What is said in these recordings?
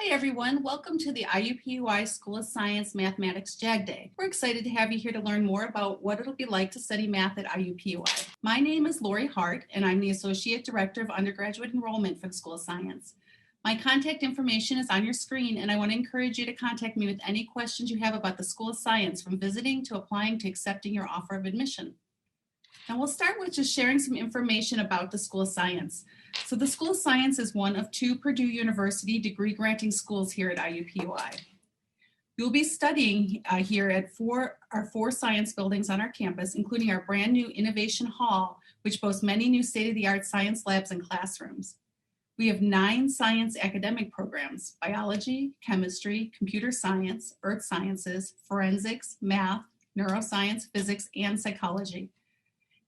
Hi everyone, welcome to the Iupui School of Science Mathematics JagDay. We're excited to have you here to learn more about what it'll be like to study math at Iupui. My name is Lori Hart and I'm the Associate Director of Undergraduate Enrollment for the School of Science. My contact information is on your screen and I want to encourage you to contact me with any questions you have about the School of Science, from visiting to applying to accepting your offer of admission. Now we'll start with just sharing some information about the School of Science. So the School of Science is one of two Purdue University degree-granting schools here at Iupui. You'll be studying here at our four science buildings on our campus, including our brand new Innovation Hall, which boasts many new state-of-the-art science labs and classrooms. We have 9 science academic programs: biology, chemistry, computer science, earth sciences, forensics, math, neuroscience, physics, and psychology.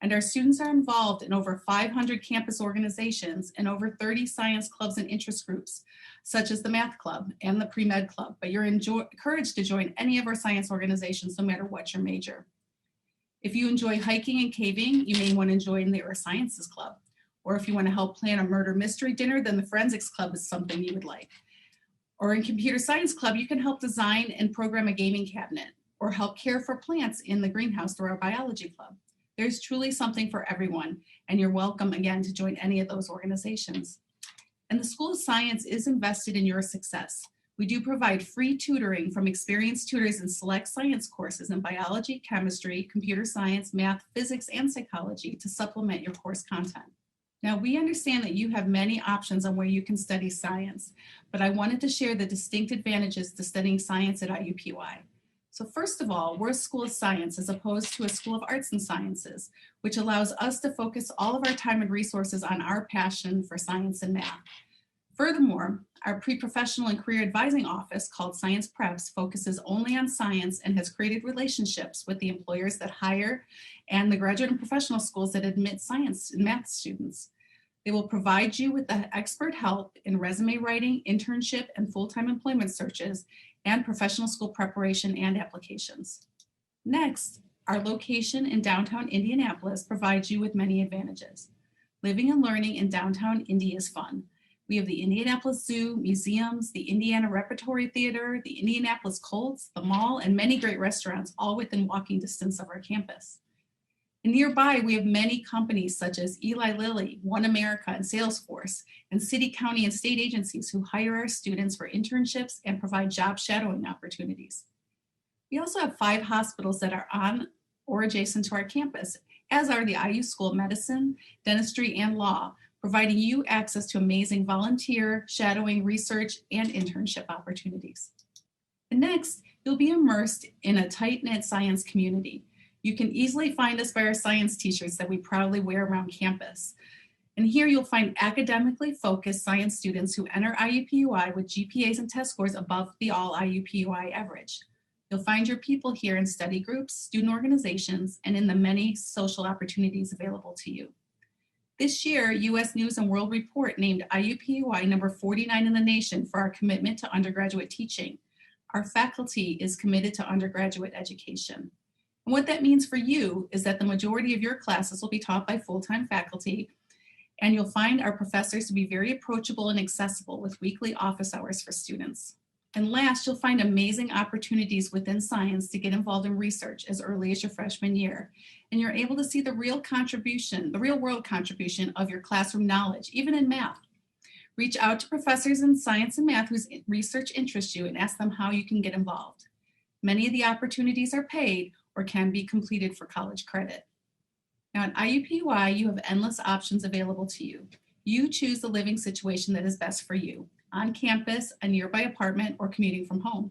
And our students are involved in over 500 campus organizations and over 30 science clubs and interest groups, such as the Math Club and the Pre-Med Club. But you're encouraged to join any of our science organizations, no matter what your major. If you enjoy hiking and caving, you may want to join the Earth Sciences Club. Or if you want to help plan a murder mystery dinner, then the Forensics Club is something you would like. Or in Computer Science Club, you can help design and program a gaming cabinet, or help care for plants in the greenhouse through our Biology Club. There's truly something for everyone, and you're welcome again to join any of those organizations. And the School of Science is invested in your success. We do provide free tutoring from experienced tutors in select science courses in biology, chemistry, computer science, math, physics, and psychology to supplement your course content. Now, we understand that you have many options on where you can study science, but I wanted to share the distinct advantages to studying science at Iupui. So first of all, we're a school of science as opposed to a school of arts and sciences, which allows us to focus all of our time and resources on our passion for science and math. Furthermore, our pre-professional and career advising office, called Science Preps, focuses only on science and has created relationships with the employers that hire and the graduate and professional schools that admit science and math students. They will provide you with the expert help in resume writing, internship, and full-time employment searches, and professional school preparation and applications. Next, our location in downtown Indianapolis provides you with many advantages. Living and learning in downtown Indy is fun. We have the Indianapolis Zoo, museums, the Indiana Repertory Theater, the Indianapolis Colts, the mall, and many great restaurants, all within walking distance of our campus. And nearby, we have many companies such as Eli Lilly, One America, and Salesforce, and city, county, and state agencies who hire our students for internships and provide job shadowing opportunities. We also have 5 hospitals that are on or adjacent to our campus, as are the IU School of Medicine, Dentistry, and Law, providing you access to amazing volunteer, shadowing, research, and internship opportunities. And next, you'll be immersed in a tight-knit science community. You can easily find us by our science t-shirts that we proudly wear around campus. And here you'll find academically focused science students who enter Iupui with GPAs and test scores above the all Iupui average. You'll find your people here in study groups, student organizations, and in the many social opportunities available to you. This year, U.S. News and World Report named Iupui number 49 in the nation for our commitment to undergraduate teaching. Our faculty is committed to undergraduate education. And what that means for you is that the majority of your classes will be taught by full-time faculty, and you'll find our professors to be very approachable and accessible with weekly office hours for students. And last, you'll find amazing opportunities within science to get involved in research as early as your freshman year. And you're able to see the real world contribution of your classroom knowledge, even in math. Reach out to professors in science and math whose research interests you and ask them how you can get involved. Many of the opportunities are paid or can be completed for college credit. Now at Iupui, you have endless options available to you. You choose the living situation that is best for you, on campus, a nearby apartment, or commuting from home.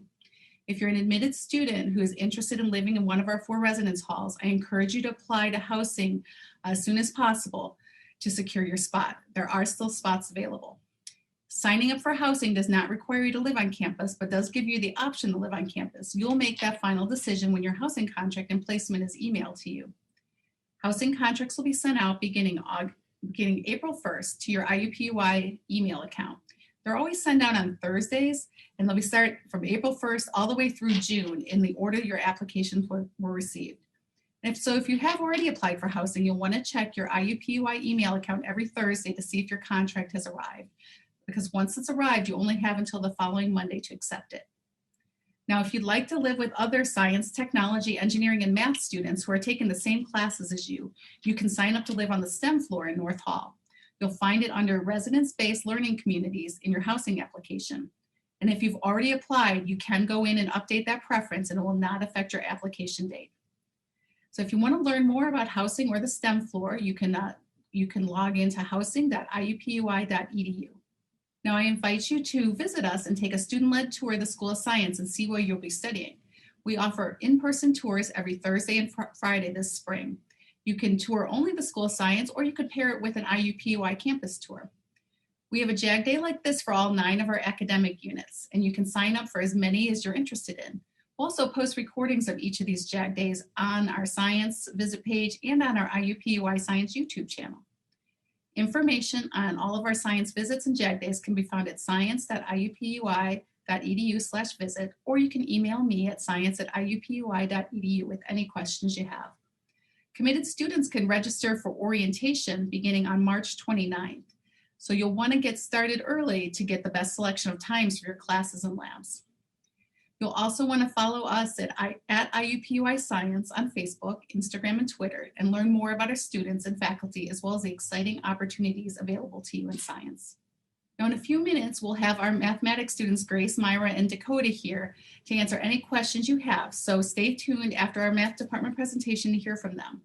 If you're an admitted student who is interested in living in one of our 4 residence halls, I encourage you to apply to housing as soon as possible to secure your spot. There are still spots available. Signing up for housing does not require you to live on campus, but does give you the option to live on campus. You'll make that final decision when your housing contract and placement is emailed to you. Housing contracts will be sent out beginning April 1st to your Iupui email account. They're always sent out on Thursdays, and they'll be started from April 1st all the way through June in the order your applications were received. And if you have already applied for housing, you'll want to check your Iupui email account every Thursday to see if your contract has arrived. because once it's arrived, you only have until the following Monday to accept it. Now, if you'd like to live with other science, technology, engineering, and math students who are taking the same classes as you, you can sign up to live on the STEM floor in North Hall. You'll find it under residence-based learning communities in your housing application. And if you've already applied, you can go in and update that preference and it will not affect your application date. So if you want to learn more about housing or the STEM floor, you can log into housing.iupui.edu. Now I invite you to visit us and take a student-led tour of the School of Science and see where you'll be studying. We offer in-person tours every Thursday and Friday this spring. You can tour only the School of Science, or you could pair it with an IUPUI campus tour. We have a JagDay like this for all 9 of our academic units, and you can sign up for as many as you're interested in. We'll also post recordings of each of these JagDays on our science visit page and on our IUPUI Science YouTube channel. Information on all of our science visits and JagDays can be found at science.iupui.edu/visit, or you can email me at science@iupui.edu with any questions you have. Committed students can register for orientation beginning on March 29th. So you'll want to get started early to get the best selection of times for your classes and labs. You'll also want to follow us at IUPUI Science on Facebook, Instagram, and Twitter, and learn more about our students and faculty, as well as the exciting opportunities available to you in science. Now, in a few minutes, we'll have our mathematics students, Grace, Myra, and Dakota here to answer any questions you have. So stay tuned after our math department presentation to hear from them.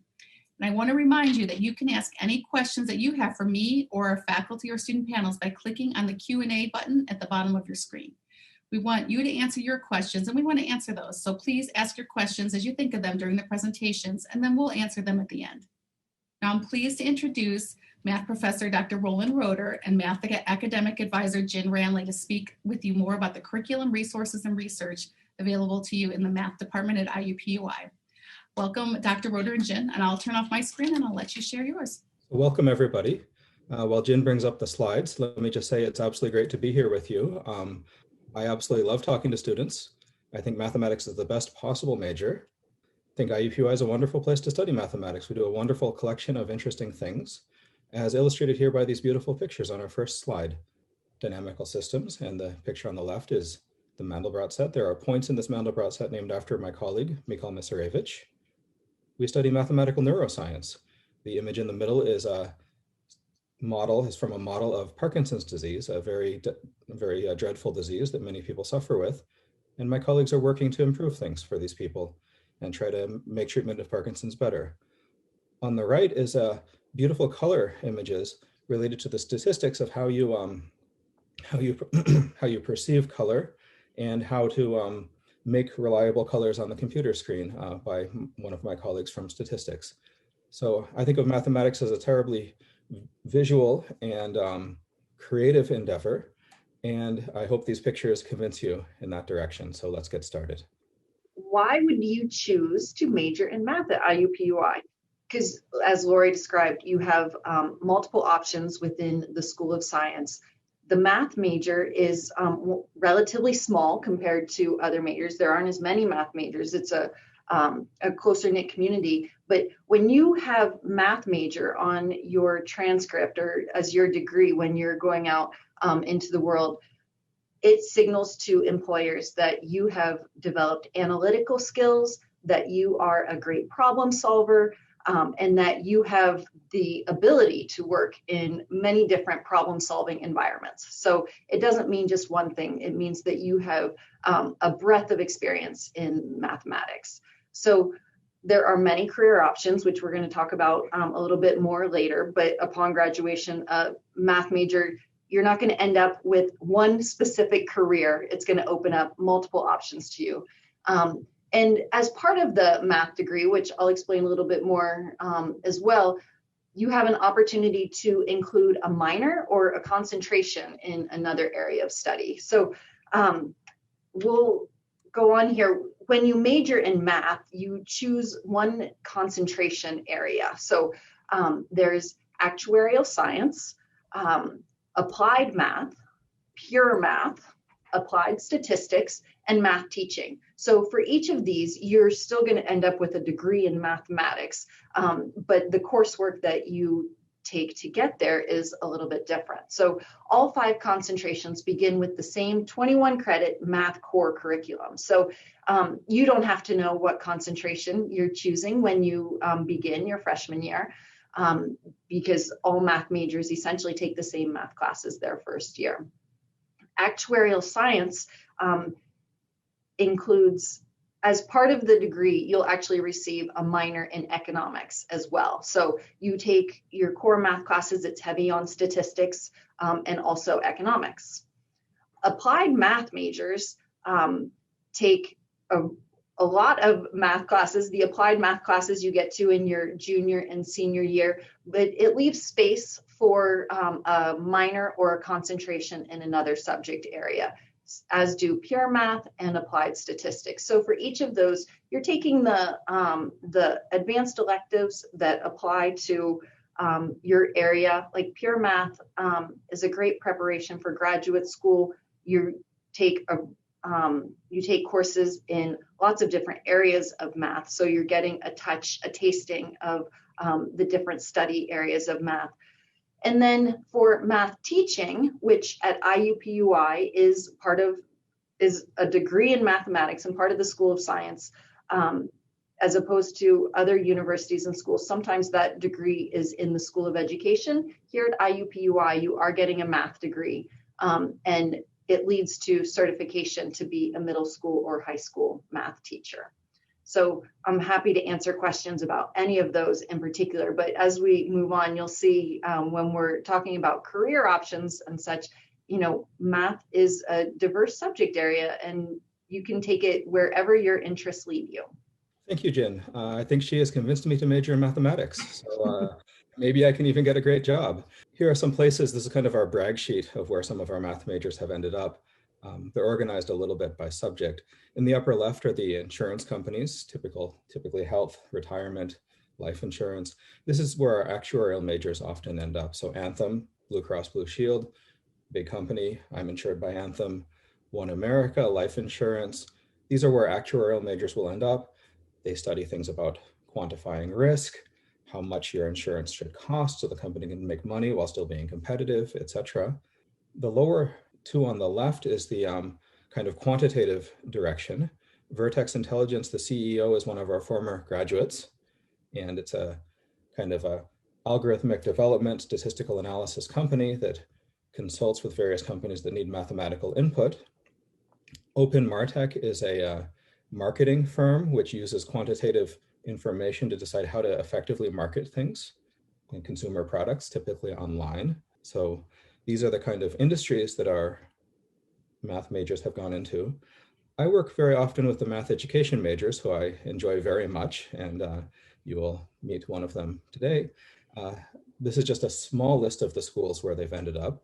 And I want to remind you that you can ask any questions that you have for me or our faculty or student panels by clicking on the Q&A button at the bottom of your screen. We want you to answer your questions, and we want to answer those. So please ask your questions as you think of them during the presentations, and then we'll answer them at the end. Now I'm pleased to introduce Math Professor Dr. Roland Roeder and Math Academic Advisor Jen Ranley to speak with you more about the curriculum, resources, and research available to you in the Math Department at IUPUI. Welcome, Dr. Roeder and Jen, and I'll turn off my screen and I'll let you share yours. Welcome, everybody. While Jen brings up the slides, let me just say it's absolutely great to be here with you. I absolutely love talking to students. I think mathematics is the best possible major. I think IUPUI is a wonderful place to study mathematics. We do a wonderful collection of interesting things, as illustrated here by these beautiful pictures on our first slide. Dynamical systems, and the picture on the left is the Mandelbrot set. There are points in this Mandelbrot set named after my colleague, Mikhail Misarevich. We study mathematical neuroscience. The image in the middle is from a model of Parkinson's disease, a very dreadful disease that many people suffer with. And my colleagues are working to improve things for these people and try to make treatment of Parkinson's better. On the right is beautiful color images related to the statistics of how you perceive color and how to make reliable colors on the computer screen by one of my colleagues from statistics. So I think of mathematics as a terribly visual and creative endeavor, and I hope these pictures convince you in that direction. So let's get started. Why would you choose to major in math at IUPUI? Because as Lori described, you have multiple options within the School of Science. The math major is relatively small compared to other majors. There aren't as many math majors. It's a closer knit community. But when you have math major on your transcript or as your degree when you're going out into the world, it signals to employers that you have developed analytical skills, that you are a great problem solver, and that you have the ability to work in many different problem-solving environments. So it doesn't mean just one thing. It means that you have a breadth of experience in mathematics. So there are many career options, which we're going to talk about a little bit more later. But upon graduation, math major, you're not going to end up with one specific career. It's going to open up multiple options to you. And as part of the math degree, which I'll explain a little bit more as well, you have an opportunity to include a minor or a concentration in another area of study. So we'll go on here. When you major in math, you choose one concentration area. So there's actuarial science, applied math, pure math, applied statistics, and math teaching. So for each of these, you're still going to end up with a degree in mathematics, but the coursework that you take to get there is a little bit different. So all 5 concentrations begin with the same 21 credit math core curriculum. So you don't have to know what concentration you're choosing when you begin your freshman year, because all math majors essentially take the same math classes their first year. Actuarial science includes, as part of the degree, you'll actually receive a minor in economics as well. So you take your core math classes, it's heavy on statistics and also economics. Applied math majors take a lot of math classes. The applied math classes you get to in your junior and senior year, but it leaves space for a minor or a concentration in another subject area, as do pure math and applied statistics. So for each of those, you're taking the advanced electives that apply to your area. Like pure math is a great preparation for graduate school. You take courses in lots of different areas of math. So you're getting a tasting of the different study areas of math. And then for math teaching, which at IUPUI is a degree in mathematics and part of the School of Science, as opposed to other universities and schools. Sometimes that degree is in the School of Education. Here at IUPUI, you are getting a math degree, and it leads to certification to be a middle school or high school math teacher. So I'm happy to answer questions about any of those in particular, but as we move on, you'll see when we're talking about career options and such, math is a diverse subject area and you can take it wherever your interests lead you. Thank you, Jen. I think she has convinced me to major in mathematics. So maybe I can even get a great job. Here are some places, this is kind of our brag sheet of where some of our math majors have ended up. They're organized a little bit by subject. In the upper left are the insurance companies, typically health, retirement, life insurance. This is where our actuarial majors often end up. So Anthem, Blue Cross Blue Shield, big company, I'm insured by Anthem. One America, life insurance. These are where actuarial majors will end up. They study things about quantifying risk, how much your insurance should cost so the company can make money while still being competitive, etc. The lower 2 on the left is the kind of quantitative direction. Vertex Intelligence, the CEO is one of our former graduates, and it's a kind of a algorithmic development statistical analysis company that consults with various companies that need mathematical input. Open Martech is a marketing firm which uses quantitative information to decide how to effectively market things and consumer products, typically online. So these are the kind of industries that our math majors have gone into. I work very often with the math education majors, who I enjoy very much, and you will meet one of them today. This is just a small list of the schools where they've ended up.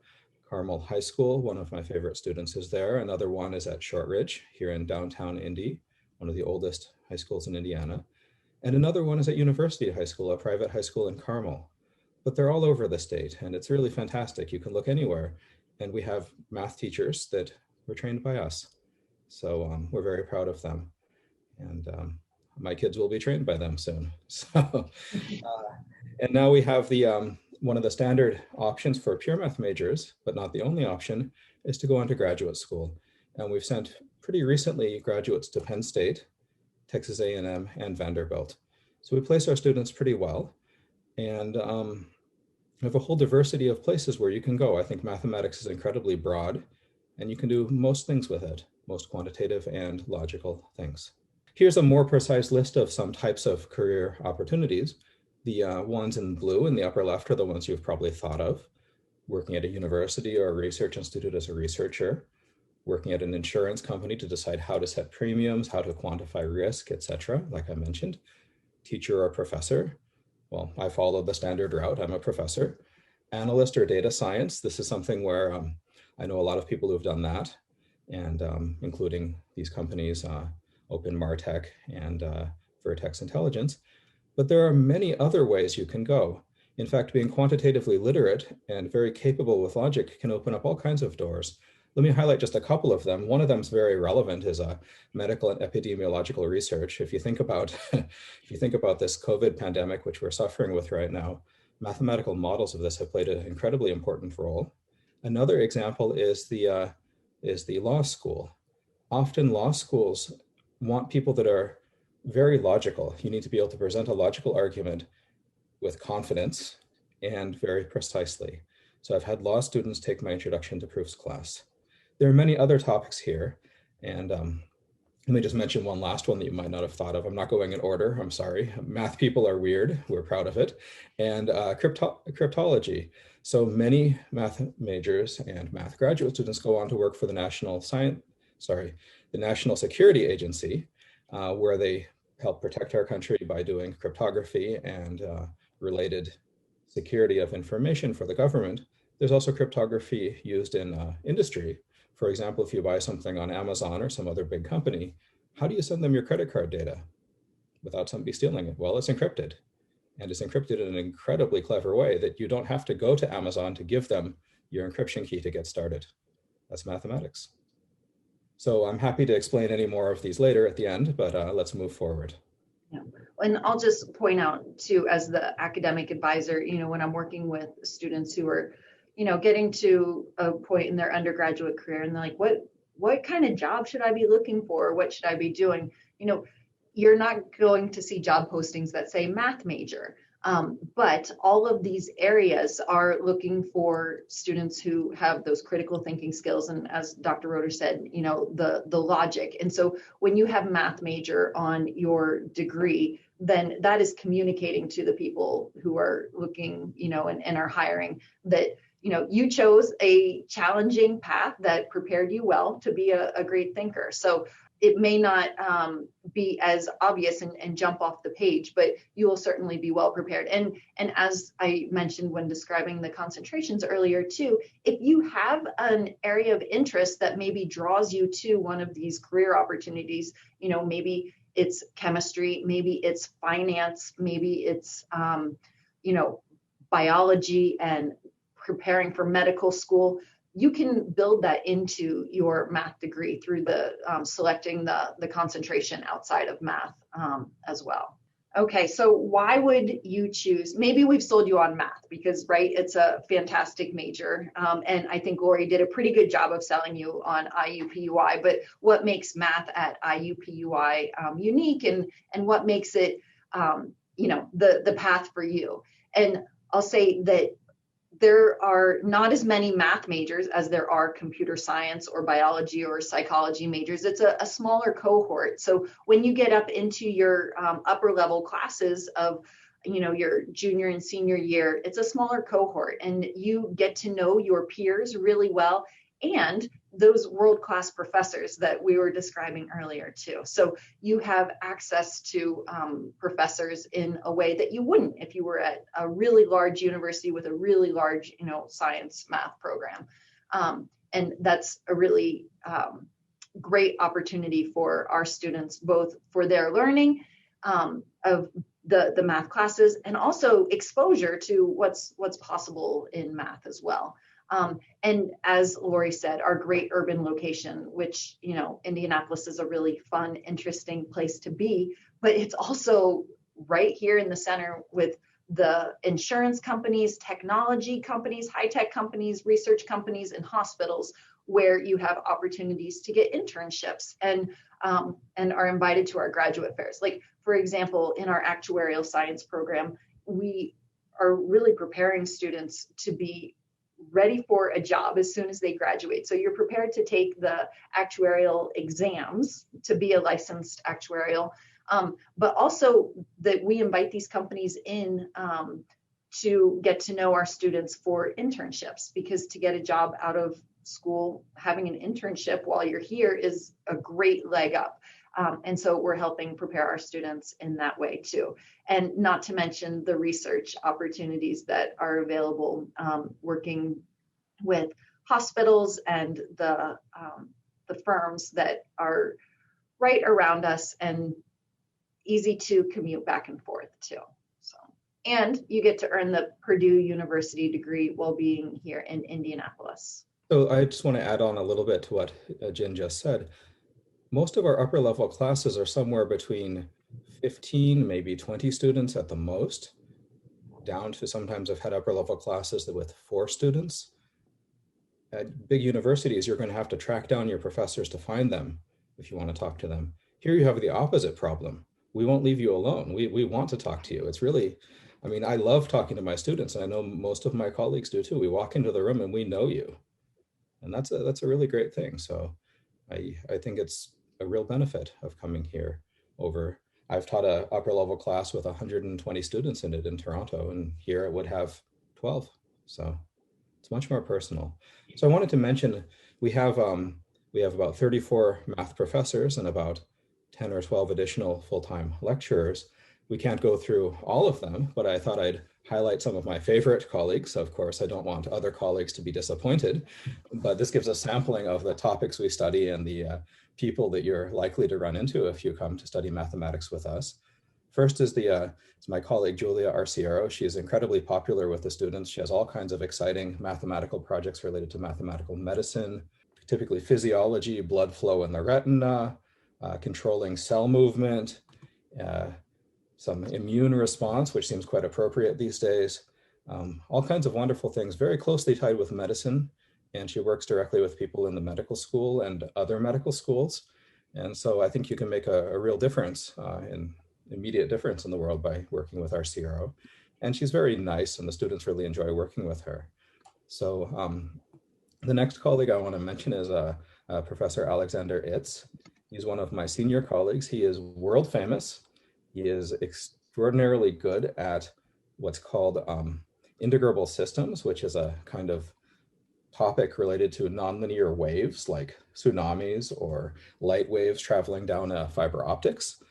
Carmel High School, one of my favorite students is there. Another one is at Shortridge here in downtown Indy, one of the oldest high schools in Indiana. And another one is at University High School, a private high school in Carmel. But they're all over the state, and it's really fantastic. You can look anywhere, and we have math teachers that were trained by us. So we're very proud of them, and my kids will be trained by them soon. So, and now we have the one of the standard options for pure math majors, but not the only option, is to go on to graduate school. And we've sent pretty recently graduates to Penn State, Texas A&M, and Vanderbilt. So we place our students pretty well. And we have a whole diversity of places where you can go. I think mathematics is incredibly broad, and you can do most things with it, most quantitative and logical things. Here's a more precise list of some types of career opportunities. The ones in blue in the upper left are the ones you've probably thought of: working at a university or a research institute as a researcher, working at an insurance company to decide how to set premiums, how to quantify risk, etc., like I mentioned, teacher or professor. Well, I follow the standard route, I'm a professor. Analyst or data science, this is something where I know a lot of people who've done that, and including these companies, Open Martech and Vertex Intelligence. But there are many other ways you can go. In fact, being quantitatively literate and very capable with logic can open up all kinds of doors. Let me highlight just a couple of them. One of them is very relevant, is medical and epidemiological research. If you think about this COVID pandemic, which we're suffering with right now, mathematical models of this have played an incredibly important role. Another example is the law school. Often law schools want people that are very logical. You need to be able to present a logical argument with confidence and very precisely. So I've had law students take my Introduction to Proofs class. There are many other topics here, and let me just mention one last one that you might not have thought of. I'm not going in order, I'm sorry. Math people are weird, we're proud of it. And cryptology. So many math majors and math graduate students go on to work for the National Security Agency, where they help protect our country by doing cryptography and related security of information for the government. There's also cryptography used in industry. For example, if you buy something on Amazon or some other big company, how do you send them your credit card data without somebody stealing it? Well, it's encrypted. And it's encrypted in an incredibly clever way that you don't have to go to Amazon to give them your encryption key to get started. That's mathematics. So I'm happy to explain any more of these later at the end, but let's move forward. Yeah. And I'll just point out too, as the academic advisor, when I'm working with students who are getting to a point in their undergraduate career and they're like, what kind of job should I be looking for? What should I be doing? You're not going to see job postings that say math major, but all of these areas are looking for students who have those critical thinking skills. And as Dr. Roeder said, the logic. And so when you have math major on your degree, then that is communicating to the people who are looking, and are hiring that, you chose a challenging path that prepared you well to be a great thinker. So it may not be as obvious and jump off the page, but you will certainly be well prepared. And as I mentioned when describing the concentrations earlier too, if you have an area of interest that maybe draws you to one of these career opportunities, maybe it's chemistry, maybe it's finance, maybe it's, biology and preparing for medical school, you can build that into your math degree through the selecting the concentration outside of math as well. Okay, so why would you choose? Maybe we've sold you on math because, right, it's a fantastic major. And I think Lori did a pretty good job of selling you on IUPUI, but what makes math at IUPUI unique and what makes it, the path for you? And I'll say that there are not as many math majors as there are computer science or biology or psychology majors. It's a smaller cohort. So when you get up into your upper level classes of, your junior and senior year, it's a smaller cohort and you get to know your peers really well and those world-class professors that we were describing earlier too. So you have access to professors in a way that you wouldn't if you were at a really large university with a really large, science math program. And that's a really great opportunity for our students, both for their learning of the math classes and also exposure to what's possible in math as well. And as Lori said, our great urban location, which, Indianapolis is a really fun, interesting place to be, but it's also right here in the center with the insurance companies, technology companies, high-tech companies, research companies, and hospitals where you have opportunities to get internships and are invited to our graduate fairs. Like, for example, in our actuarial science program, we are really preparing students to be ready for a job as soon as they graduate. So you're prepared to take the actuarial exams to be a licensed actuarial, but also that we invite these companies in to get to know our students for internships, because to get a job out of school, having an internship while you're here is a great leg up. And so we're helping prepare our students in that way too. And not to mention the research opportunities that are available working with hospitals and the firms that are right around us and easy to commute back and forth too. So, and you get to earn the Purdue University degree while being here in Indianapolis. So I just want to add on a little bit to what Jen just said. Most of our upper level classes are somewhere between 15, maybe 20 students at the most. down to sometimes I've had upper level classes that with 4 students. At big universities, you're going to have to track down your professors to find them if you want to talk to them. Here you have the opposite problem. We won't leave you alone. We want to talk to you. It's really, I mean, I love talking to my students, and I know most of my colleagues do too. We walk into the room and we know you. And that's a really great thing. So I think it's a real benefit of coming here over. I've taught a upper level class with 120 students in it in Toronto, and here it would have 12. So it's much more personal. So I wanted to mention we have about 34 math professors and about 10 or 12 additional full-time lecturers. We can't go through all of them, but I thought I'd highlight some of my favorite colleagues. Of course, I don't want other colleagues to be disappointed, but this gives a sampling of the topics we study and the people that you're likely to run into if you come to study mathematics with us. First is my colleague, Julia Arciero. She is incredibly popular with the students. She has all kinds of exciting mathematical projects related to mathematical medicine, typically physiology, blood flow in the retina, controlling cell movement, some immune response, which seems quite appropriate these days. All kinds of wonderful things, very closely tied with medicine. And she works directly with people in the medical school and other medical schools. And so I think you can make a real difference, immediate difference in the world by working with Arciero. And she's very nice, and the students really enjoy working with her. So the next colleague I want to mention is Professor Alexander Itz. He's one of my senior colleagues. He is world famous. He is extraordinarily good at what's called integrable systems, which is a kind of topic related to nonlinear waves like tsunamis or light waves traveling down fiber optics.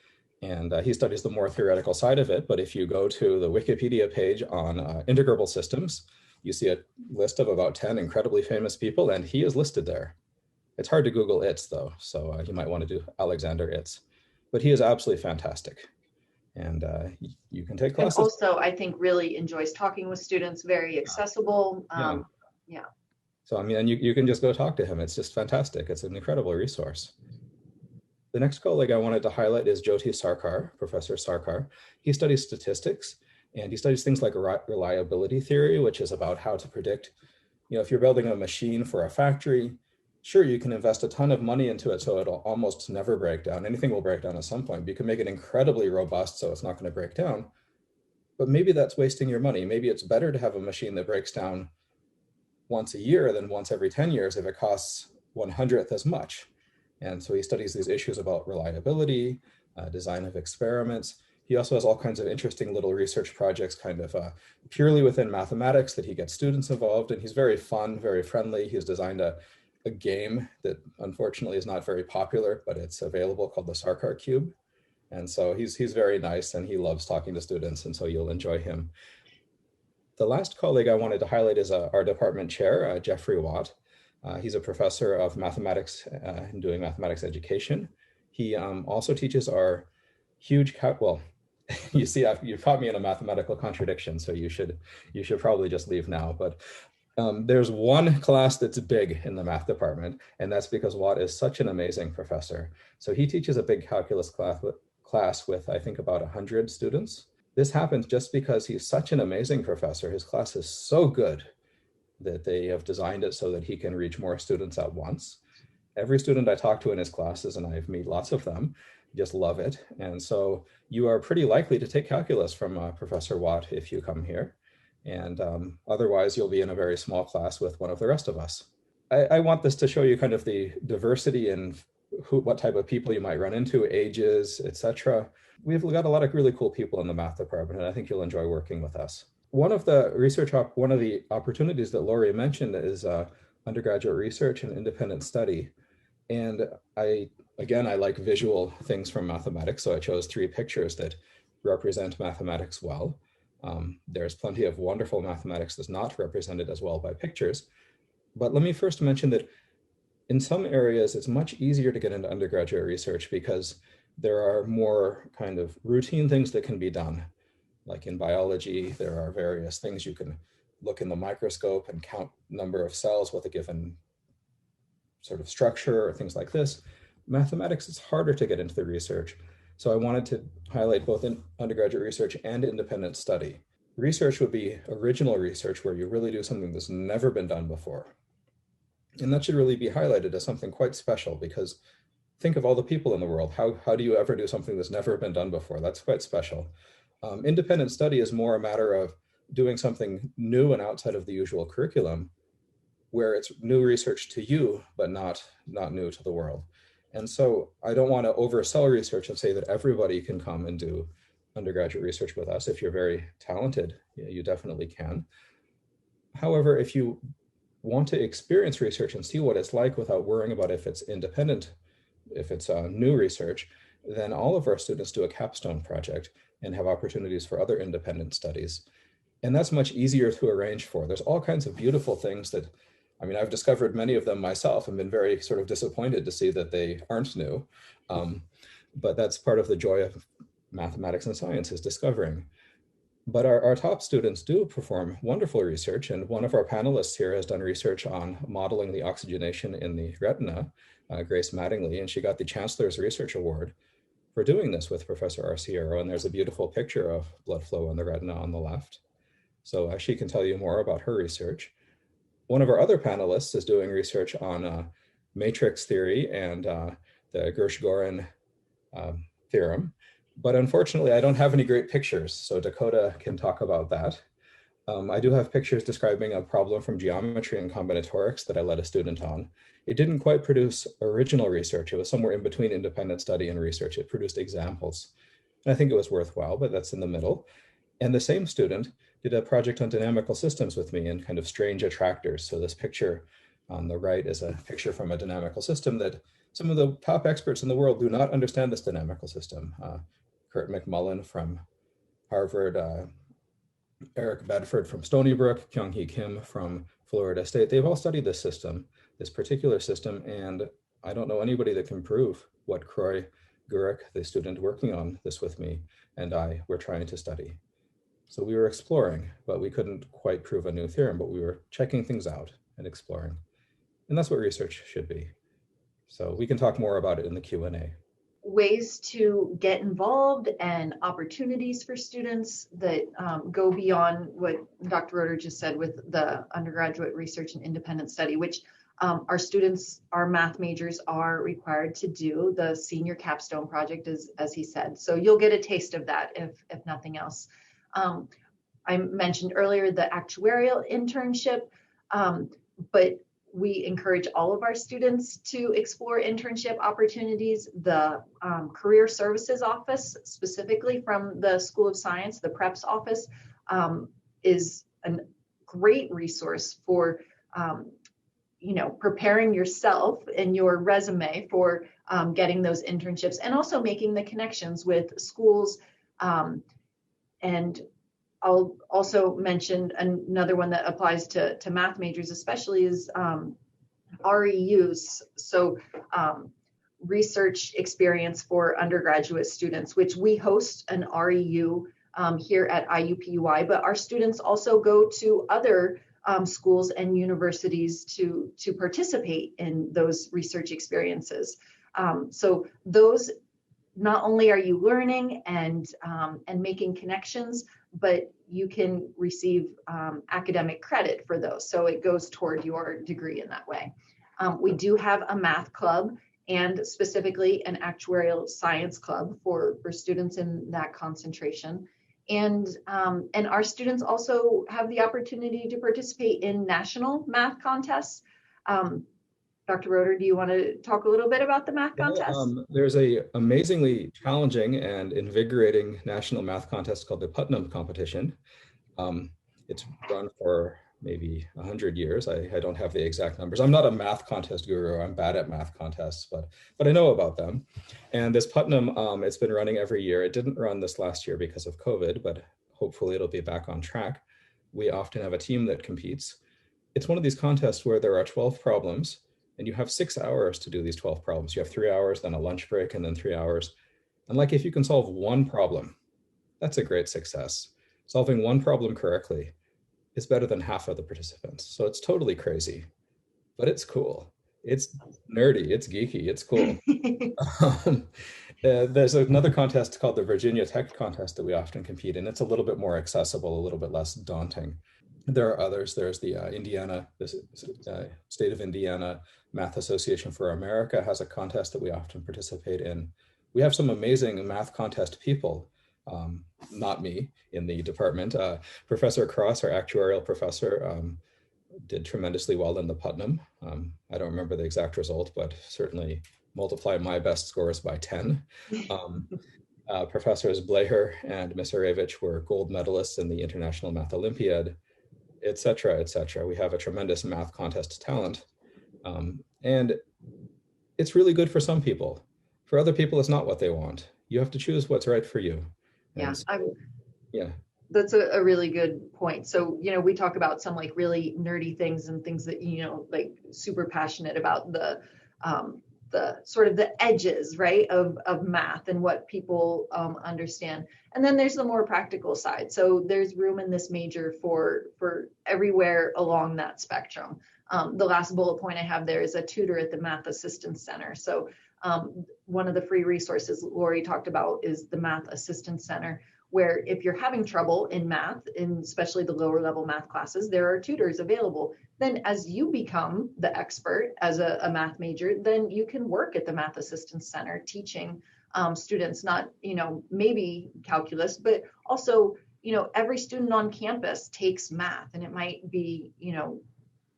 And he studies the more theoretical side of it. But if you go to the Wikipedia page on integrable systems, you see a list of about 10 incredibly famous people, and he is listed there. It's hard to Google Itz though, so you might want to do Alexander Itz. But he is absolutely fantastic. And you can take classes. And also, I think really enjoys talking with students, very accessible. Yeah. So, I mean, and you can just go talk to him. It's just fantastic. It's an incredible resource. The next colleague I wanted to highlight is Jyoti Sarkar, Professor Sarkar. He studies statistics, and he studies things like reliability theory, which is about how to predict, if you're building a machine for a factory, sure, you can invest a ton of money into it so it'll almost never break down. Anything will break down at some point. But you can make it incredibly robust so it's not going to break down. But maybe that's wasting your money. Maybe it's better to have a machine that breaks down once a year than once every 10 years if it costs 1/100th as much. And so he studies these issues about reliability, design of experiments. He also has all kinds of interesting little research projects kind of purely within mathematics that he gets students involved in. He's very fun, very friendly. He's designed a game that unfortunately is not very popular, but it's available, called the Sarkar Cube. And so he's very nice, and he loves talking to students, and so you'll enjoy him. The last colleague I wanted to highlight is our department chair, Jeffrey Watt. He's a professor of mathematics and doing mathematics education. He also teaches our huge, you see, you've caught me in a mathematical contradiction, so you should probably just leave now. But there's one class that's big in the math department, and that's because Watt is such an amazing professor. So he teaches a big calculus class with, I think, about 100 students. This happens just because he's such an amazing professor. His class is so good that they have designed it so that he can reach more students at once. Every student I talk to in his classes, and I've met lots of them, just love it. And so you are pretty likely to take calculus from Professor Watt if you come here. And otherwise, you'll be in a very small class with one of the rest of us. I want this to show you kind of the diversity in what type of people you might run into, ages, etc. We've got a lot of really cool people in the math department, and I think you'll enjoy working with us. One of the opportunities that Lori mentioned is undergraduate research and independent study. And I like visual things from mathematics, so I chose 3 pictures that represent mathematics well. There's plenty of wonderful mathematics that's not represented as well by pictures. But let me first mention that in some areas, it's much easier to get into undergraduate research because there are more kind of routine things that can be done. Like in biology, there are various things you can look in the microscope and count number of cells with a given sort of structure or things like this. Mathematics is harder to get into the research. So I wanted to highlight both in undergraduate research and independent study. research would be original research where you really do something that's never been done before. And that should really be highlighted as something quite special, because think of all the people in the world. How do you ever do something that's never been done before? That's quite special. Independent study is more a matter of doing something new and outside of the usual curriculum, where it's new research to you, but not new to the world. And so I don't want to oversell research and say that everybody can come and do undergraduate research with us. If you're very talented, you definitely can. However, if you want to experience research and see what it's like without worrying about if it's independent, if it's new research, then all of our students do a capstone project and have opportunities for other independent studies. And that's much easier to arrange for. There's all kinds of beautiful things that, I mean, I've discovered many of them myself and been very sort of disappointed to see that they aren't new. But that's part of the joy of mathematics and science, is discovering. But our top students do perform wonderful research. And one of our panelists here has done research on modeling the oxygenation in the retina, Grace Mattingly, and she got the Chancellor's Research Award for doing this with Professor Arciero. And there's a beautiful picture of blood flow in the retina on the left. So she can tell you more about her research. One of our other panelists is doing research on matrix theory and the Gershgorin theorem. But unfortunately, I don't have any great pictures, so Dakota can talk about that. I do have pictures describing a problem from geometry and combinatorics that I led a student on. It didn't quite produce original research. It was somewhere in between independent study and research. It produced examples. And I think it was worthwhile, but that's in the middle. And the same student did a project on dynamical systems with me and kind of strange attractors. So this picture on the right is a picture from a dynamical system that some of the top experts in the world do not understand this dynamical system. Kurt McMullen from Harvard, Eric Bedford from Stony Brook, Kyung-Hee Kim from Florida State. They've all studied this system, this particular system, and I don't know anybody that can prove what Croy Gurek, the student working on this with me, and I were trying to study. So we were exploring, but we couldn't quite prove a new theorem, but we were checking things out and exploring. And that's what research should be. So we can talk more about it in the Q&A. Ways to get involved and opportunities for students that go beyond what Dr. Roeder just said with the undergraduate research and independent study, which our students, our math majors are required to do. The senior capstone project, as he said. So you'll get a taste of that if nothing else. I mentioned earlier the actuarial internship, but we encourage all of our students to explore internship opportunities. The Career Services Office, specifically from the School of Science, the PREPS office, is a great resource for preparing yourself and your resume for getting those internships, and also making the connections with schools. And I'll also mention another one that applies to math majors especially is REUs, so research experience for undergraduate students, which we host an REU here at IUPUI, but our students also go to other schools and universities to participate in those research experiences. So those, not only are you learning and making connections, but you can receive academic credit for those. So it goes toward your degree in that way. We do have a math club and specifically an actuarial science club for students in that concentration. And our students also have the opportunity to participate in national math contests. Dr. Roeder, do you want to talk a little bit about the math contest? There's a amazingly challenging and invigorating national math contest called the Putnam Competition. It's run for maybe 100 years. I don't have the exact numbers. I'm not a math contest guru. I'm bad at math contests, but I know about them. And this Putnam, it's been running every year. It didn't run this last year because of COVID, but hopefully it'll be back on track. We often have a team that competes. It's one of these contests where there are 12 problems, and you have 6 hours to do these 12 problems. You have 3 hours, then a lunch break, and then 3 hours. And like, if you can solve one problem, that's a great success. Solving one problem correctly is better than half of the participants. So it's totally crazy, but it's cool. It's nerdy, it's geeky, it's cool. There's another contest called the Virginia Tech Contest that we often compete in. It's a little bit more accessible, a little bit less daunting. There are others. There's the State of Indiana Math Association for America has a contest that we often participate in. We have some amazing math contest people, not me in the department. Professor Cross, our actuarial professor, did tremendously well in the Putnam. I don't remember the exact result, but certainly multiplied my best scores by 10. Professors Bleher and Misarevich were gold medalists in the International Math Olympiad, et cetera, et cetera. We have a tremendous math contest talent. And it's really good for some people. For other people, it's not what they want. You have to choose what's right for you. Yeah, So, yeah. That's a really good point. So, we talk about some like really nerdy things and things that, like super passionate about the sort of the edges, right, of math and what people understand. And then there's the more practical side. So there's room in this major for everywhere along that spectrum. The last bullet point I have there is a tutor at the Math Assistance Center. So one of the free resources Lori talked about is the Math Assistance Center, where if you're having trouble in math, in especially the lower level math classes, there are tutors available. Then as you become the expert as a math major, then you can work at the Math Assistance Center teaching students, not, maybe calculus, but also, every student on campus takes math, and it might be,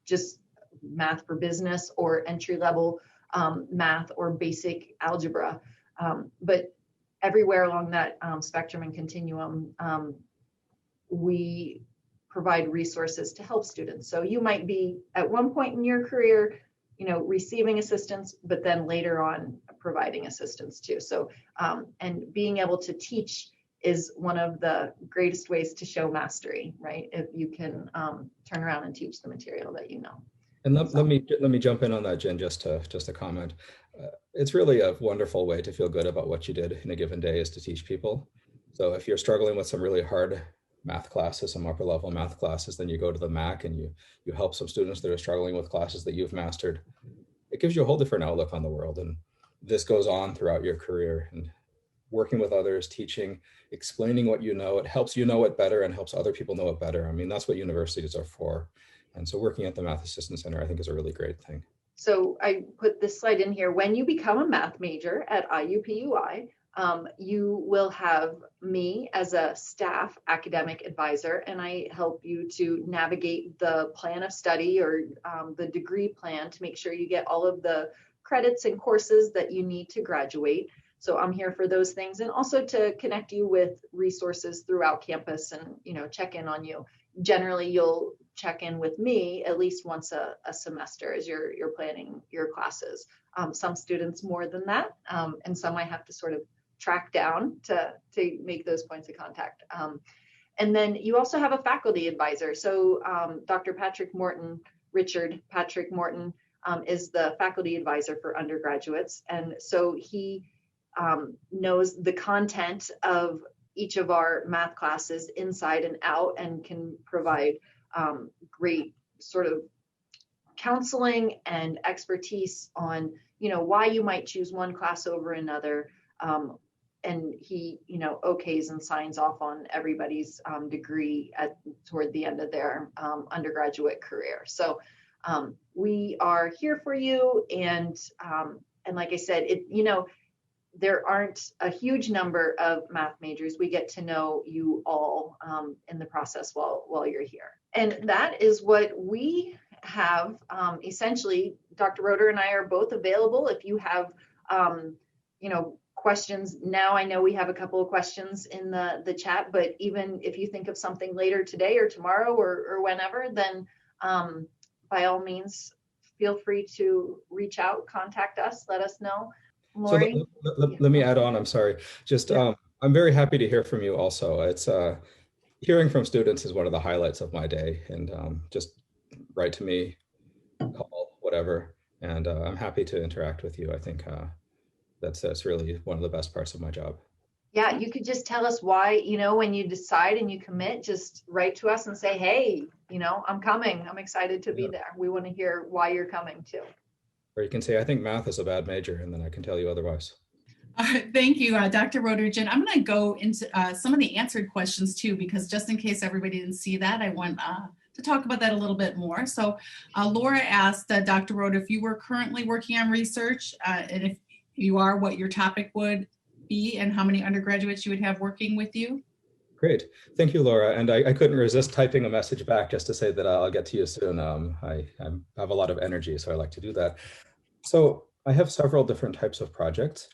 just math for business or entry level math or basic algebra. But everywhere along that spectrum and continuum, we provide resources to help students. So you might be at one point in your career, receiving assistance, but then later on providing assistance too. So, and being able to teach is one of the greatest ways to show mastery, right? If you can turn around and teach the material that you know. And let me jump in on that, Jen, just to comment. It's really a wonderful way to feel good about what you did in a given day is to teach people. So if you're struggling with some really hard math classes, some upper level math classes, then you go to the MAC and you help some students that are struggling with classes that you've mastered. It gives you a whole different outlook on the world. And this goes on throughout your career, and working with others, teaching, explaining what you know, it helps you know it better and helps other people know it better. I mean, that's what universities are for. And so working at the Math Assistance Center, I think, is a really great thing. So I put this slide in here. When you become a math major at IUPUI, you will have me as a staff academic advisor, and I help you to navigate the plan of study or the degree plan to make sure you get all of the credits and courses that you need to graduate. So I'm here for those things, and also to connect you with resources throughout campus and, check in on you. Generally, you'll check in with me at least once a semester as you're planning your classes. Some students more than that, and some I have to sort of track down to make those points of contact. And then you also have a faculty advisor. So Dr. Richard Patrick Morton is the faculty advisor for undergraduates. And so he knows the content of each of our math classes inside and out and can provide great sort of counseling and expertise on, why you might choose one class over another. And he, okays and signs off on everybody's degree toward the end of their undergraduate career. So we are here for you. And like I said, there aren't a huge number of math majors. We get to know you all in the process while you're here. And that is what we have. Essentially, Dr. Roeder and I are both available if you have, questions. Now I know we have a couple of questions in the chat, but even if you think of something later today or tomorrow or whenever, then by all means, feel free to reach out, contact us, let us know. Lori? So let me add on, I'm sorry. Just, I'm very happy to hear from you also. It's hearing from students is one of the highlights of my day, and just write to me, call, whatever. And I'm happy to interact with you. I think that's really one of the best parts of my job. Yeah, you could just tell us why, when you decide and you commit, just write to us and say, hey, I'm coming. I'm excited to be there. We want to hear why you're coming too. Or you can say, I think math is a bad major, and then I can tell you otherwise. Thank you, Dr. Rodergen. I'm going to go into some of the answered questions too, because just in case everybody didn't see that, I want to talk about that a little bit more. So Laura asked Dr. Roder if you were currently working on research, and if you are, what your topic would be and how many undergraduates you would have working with you. Great. Thank you, Laura. And I couldn't resist typing a message back just to say that I'll get to you soon. I have a lot of energy, so I like to do that. So I have several different types of projects.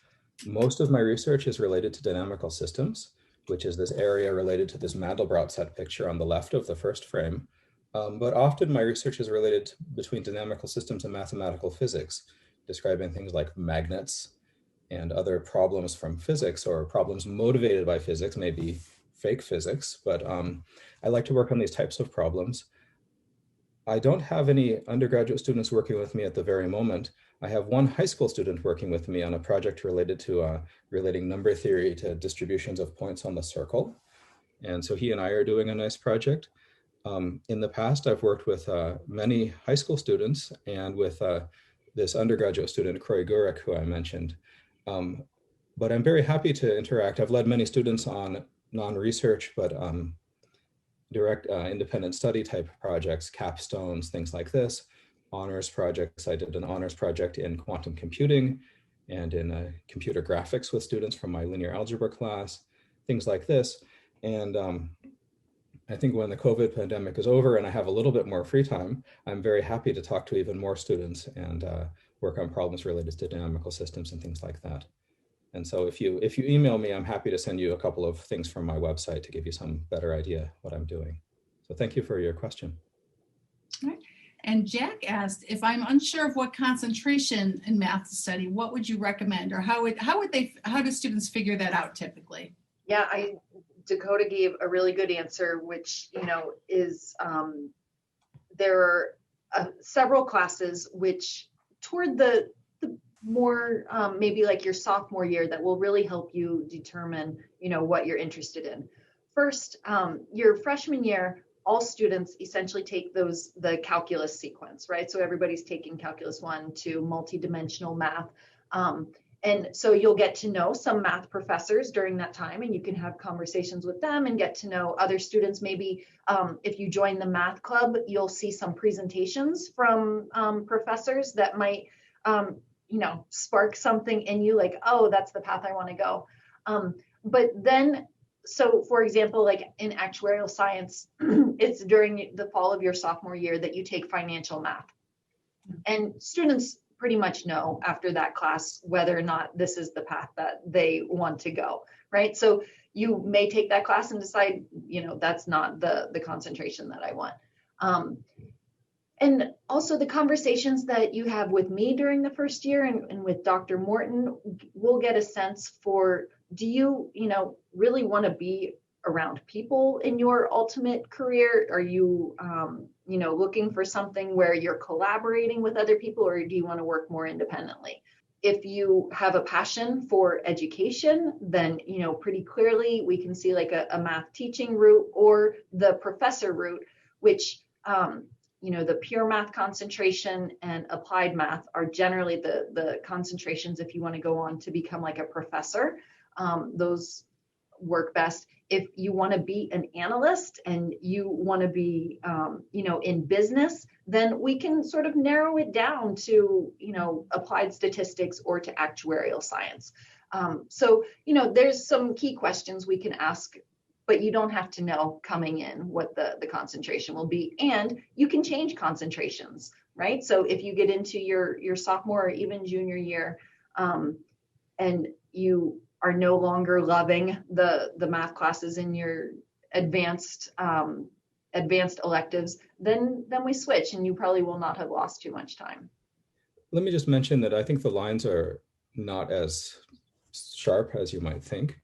Most of my research is related to dynamical systems, which is this area related to this Mandelbrot set picture on the left of the first frame. But often my research is related between dynamical systems and mathematical physics, describing things like magnets and other problems from physics or problems motivated by physics, maybe fake physics, but I like to work on these types of problems. I don't have any undergraduate students working with me at the very moment. I have one high school student working with me on a project related to relating number theory to distributions of points on the circle. And so he and I are doing a nice project. In the past, I've worked with many high school students and with this undergraduate student, Kroy Gurek, who I mentioned. But I'm very happy to interact. I've led many students on non-research, but direct independent study type projects, capstones, things like this, honors projects. I did an honors project in quantum computing and in computer graphics with students from my linear algebra class, things like this. And I think when the COVID pandemic is over and I have a little bit more free time, I'm very happy to talk to even more students and work on problems related to dynamical systems and things like that. And so if you email me, I'm happy to send you a couple of things from my website to give you some better idea what I'm doing. So thank you for your question. All right. And Jack asked, if I'm unsure of what concentration in math to study, what would you recommend, or how do students figure that out typically? Yeah, Dakota gave a really good answer, which is there are several classes which toward the more maybe like your sophomore year that will really help you determine what you're interested in. First, your freshman year, all students essentially take the calculus sequence, right? So everybody's taking calculus 1 to multidimensional math. And so you'll get to know some math professors during that time, and you can have conversations with them and get to know other students. Maybe if you join the math club, you'll see some presentations from professors that might spark something in you, like, oh, that's the path I want to go. But then, so for example, like in actuarial science, it's during the fall of your sophomore year that you take financial math. And students pretty much know after that class whether or not this is the path that they want to go, right? So you may take that class and decide, that's not the concentration that I want. And also the conversations that you have with me during the first year and with Dr. Morton, we'll get a sense for, do you, really want to be around people in your ultimate career? Are you, looking for something where you're collaborating with other people, or do you want to work more independently? If you have a passion for education, then, pretty clearly we can see like a math teaching route or the professor route, which, the pure math concentration and applied math are generally the concentrations if you want to go on to become like a professor. Those work best. If you want to be an analyst and you want to be, in business, then we can sort of narrow it down to, applied statistics or to actuarial science. So, there's some key questions we can ask, but you don't have to know coming in what the concentration will be. And you can change concentrations, right? So if you get into your sophomore or even junior year, and you are no longer loving the math classes in your advanced electives, then we switch, and you probably will not have lost too much time. Let me just mention that I think the lines are not as sharp as you might think.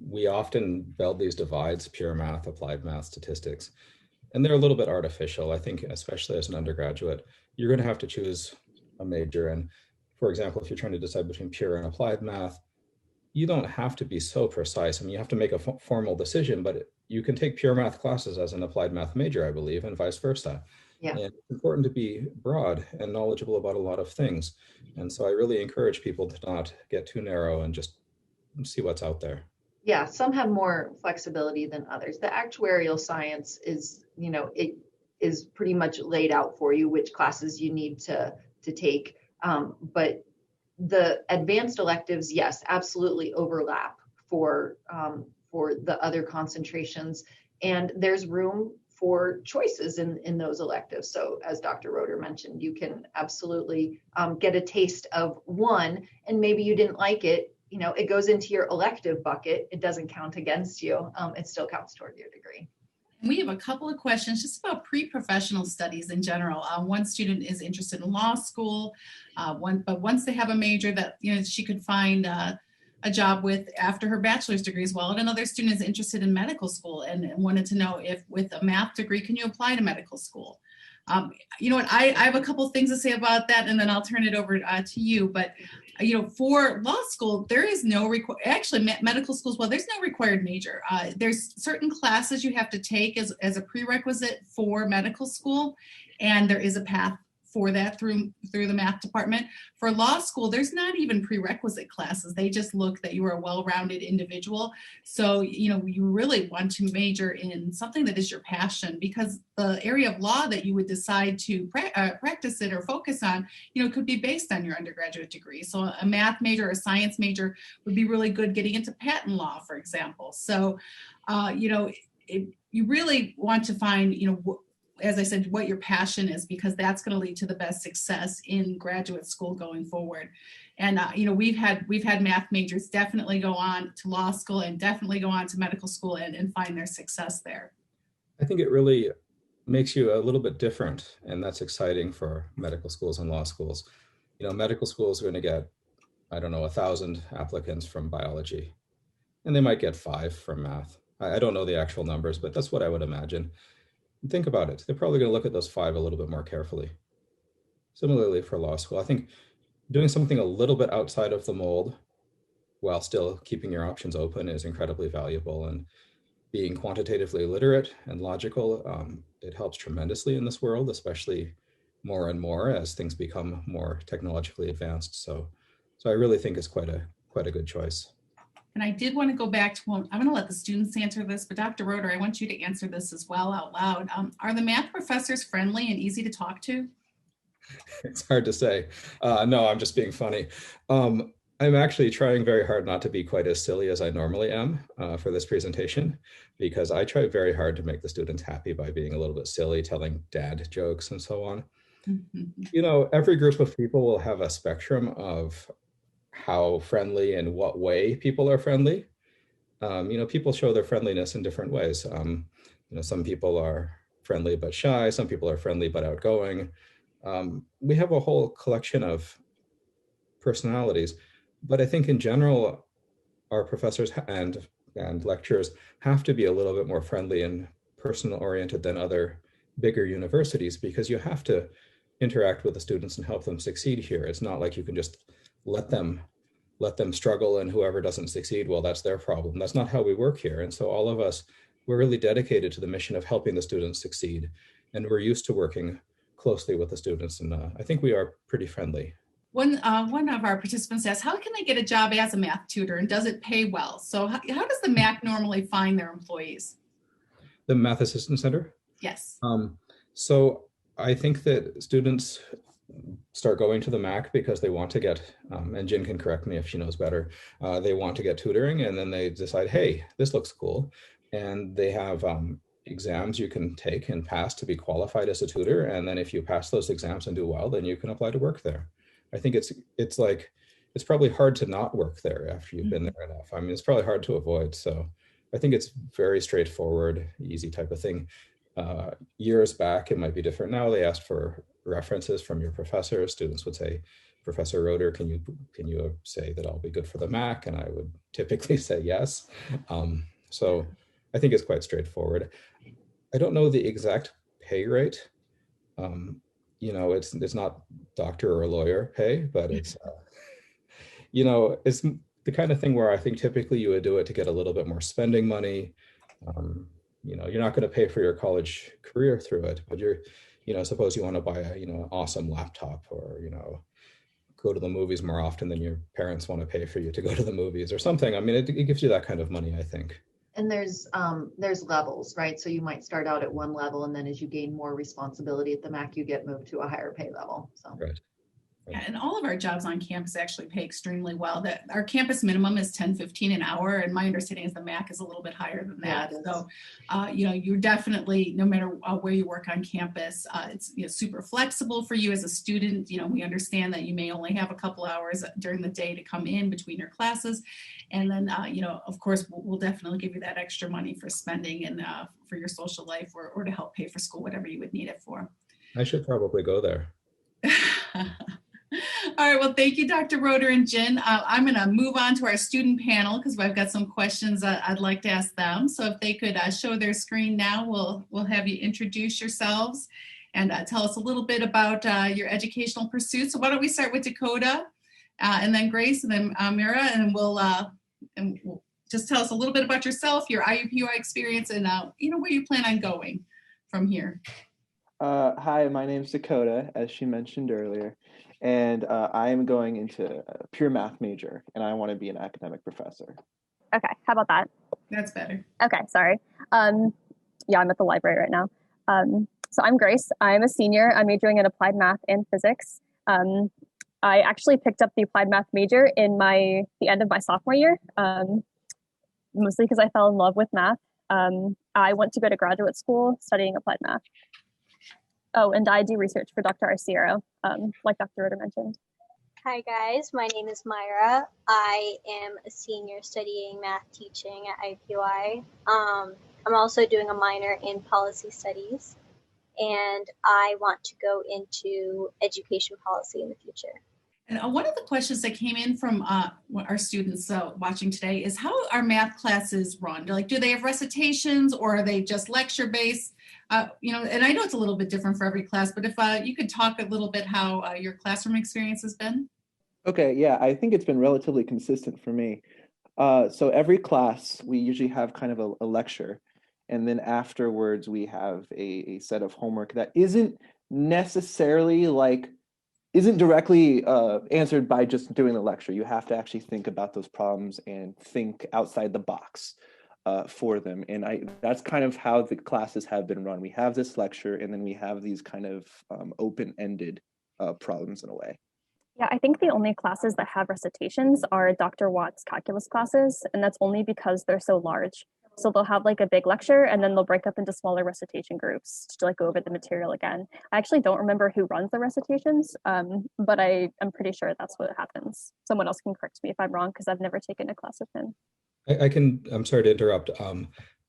We often build these divides, pure math, applied math, statistics, and they're a little bit artificial. I think, especially as an undergraduate, you're going to have to choose a major. And for example, if you're trying to decide between pure and applied math, you don't have to be so precise. I mean, you have to make a formal decision, but you can take pure math classes as an applied math major, I believe, and vice versa. Yeah. And it's important to be broad and knowledgeable about a lot of things. And so I really encourage people to not get too narrow and just see what's out there. Yeah, some have more flexibility than others. The actuarial science is, it is pretty much laid out for you which classes you need to take. But the advanced electives, yes, absolutely overlap for the other concentrations, and there's room for choices in those electives. So as Dr. Roeder mentioned, you can absolutely get a taste of one, and maybe you didn't like it. It goes into your elective bucket. It doesn't count against you. It still counts toward your degree. We have a couple of questions just about pre-professional studies in general. One student is interested in law school, but once they have a major that she could find a job with after her bachelor's degree as well. And another student is interested in medical school and wanted to know if with a math degree, can you apply to medical school? You know what, I have a couple of things to say about that, and then I'll turn it over to you. But for law school, there is no medical schools. Well, there's no required major. There's certain classes you have to take as a prerequisite for medical school, and there is a path for that through the math department. For law school, there's not even prerequisite classes. They just look that you are a well-rounded individual. So, you really want to major in something that is your passion, because the area of law that you would decide to practice it or focus on, could be based on your undergraduate degree. So a math major or a science major would be really good getting into patent law, for example. So, you really want to find, as I said, what your passion is, because that's going to lead to the best success in graduate school going forward. And we've had math majors definitely go on to law school and definitely go on to medical school and find their success there. I think it really makes you a little bit different, and that's exciting for medical schools and law schools. Medical schools are going to get, 1,000 applicants from biology, and they might get 5 from math. I don't know the actual numbers, but that's what I would imagine. Think about it. They're probably going to look at those 5 a little bit more carefully. Similarly for law school, I think doing something a little bit outside of the mold while still keeping your options open is incredibly valuable. And being quantitatively literate and logical, it helps tremendously in this world, especially more and more as things become more technologically advanced. So I really think it's quite a good choice. And I did want to go back to I'm going to let the students answer this, but Dr. Roeder, I want you to answer this as well out loud. Are the math professors friendly and easy to talk to? It's hard to say. No, I'm just being funny. I'm actually trying very hard not to be quite as silly as I normally am for this presentation, because I try very hard to make the students happy by being a little bit silly, telling dad jokes and so on. Every group of people will have a spectrum of how friendly and what way people are friendly. People show their friendliness in different ways. Some people are friendly but shy. Some people are friendly but outgoing. We have a whole collection of personalities, but I think in general, our professors and lecturers have to be a little bit more friendly and personal oriented than other bigger universities, because you have to interact with the students and help them succeed here. It's not like you can just let them struggle, and whoever doesn't succeed, well, that's their problem. That's not how we work here. And so all of us, we're really dedicated to the mission of helping the students succeed. And we're used to working closely with the students. And I think we are pretty friendly. One of our participants asked, how can they get a job as a math tutor, and does it pay well? So how does the MAC normally find their employees? The Math Assistance Center? Yes. So I think that students start going to the MAC because they want to get, and Jen can correct me if she knows better, they want to get tutoring, and then they decide, hey, this looks cool. And they have exams you can take and pass to be qualified as a tutor. And then if you pass those exams and do well, then you can apply to work there. I think it's probably hard to not work there after you've been there enough. I mean, it's probably hard to avoid. So I think it's very straightforward, easy type of thing. Years back, it might be different now. They asked for references from your professor. Students would say, Professor Roeder, can you say that I'll be good for the MAC? And I would typically say yes. So I think it's quite straightforward. I don't know the exact pay rate. It's not doctor or lawyer pay, but it's, it's the kind of thing where I think typically you would do it to get a little bit more spending money. You're not going to pay for your college career through it, but suppose you want to buy an awesome laptop, or, go to the movies more often than your parents want to pay for you to go to the movies or something. I mean, it gives you that kind of money, I think. And there's levels, right? So you might start out at one level, and then as you gain more responsibility at the MAC, you get moved to a higher pay level. So. Right. Yeah, and all of our jobs on campus actually pay extremely well. That our campus minimum is $10.15 an hour, and my understanding is the MAC is a little bit higher than that. So, you're definitely, no matter where you work on campus, it's super flexible for you as a student. We understand that you may only have a couple hours during the day to come in between your classes, and then of course, we'll definitely give you that extra money for spending and for your social life, or to help pay for school, whatever you would need it for. I should probably go there. All right, well, thank you, Dr. Roeder and Jen. I'm going to move on to our student panel because I've got some questions I'd like to ask them. So if they could show their screen now, we'll have you introduce yourselves and tell us a little bit about your educational pursuits. So why don't we start with Dakota, and then Grace, and then Mira, and we'll just tell us a little bit about yourself, your IUPUI experience, and where you plan on going from here. Hi, my name's Dakota, as she mentioned earlier, and I am going into a pure math major, and I want to be an academic professor. Okay, how about that? That's better. Okay, sorry. Yeah, I'm at the library right now. So I'm Grace. I'm a senior. I'm majoring in applied math and physics. I actually picked up the applied math major in the end of my sophomore year, mostly because I fell in love with math. I went to go to graduate school studying applied math. Oh, and I do research for Dr. Arciero, like Dr. Roeder mentioned. Hi guys, my name is Myra. I am a senior studying math teaching at IUPUI. I'm also doing a minor in policy studies, and I want to go into education policy in the future. And one of the questions that came in from our students watching today is, how are math classes run? Do they have recitations, or are they just lecture based? And I know it's a little bit different for every class, but if you could talk a little bit how your classroom experience has been. Okay, yeah, I think it's been relatively consistent for me. So every class, we usually have kind of a lecture, and then afterwards we have a set of homework that isn't necessarily isn't directly answered by just doing the lecture. You have to actually think about those problems and think outside the box for them. And that's kind of how the classes have been run. We have this lecture, and then we have these kind of open-ended problems in a way. Yeah, I think the only classes that have recitations are Dr. Watt's calculus classes, and that's only because they're so large. So they'll have a big lecture, and then they'll break up into smaller recitation groups to go over the material again. I actually don't remember who runs the recitations, but I'm pretty sure that's what happens. Someone else can correct me if I'm wrong, because I've never taken a class with him. I'm sorry to interrupt.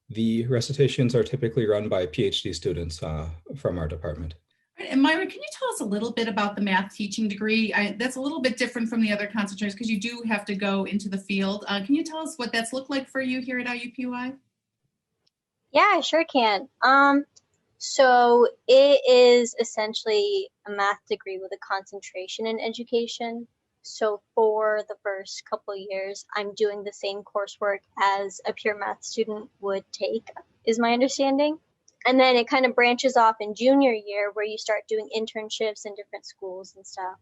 The recitations are typically run by PhD students from our department. And Myra, can you tell us a little bit about the math teaching degree? That's a little bit different from the other concentrators because you do have to go into the field. Can you tell us what that's looked like for you here at IUPUI? Yeah, I sure can. So it is essentially a math degree with a concentration in education. So for the first couple of years, I'm doing the same coursework as a pure math student would take, is my understanding. And then it kind of branches off in junior year where you start doing internships in different schools and stuff.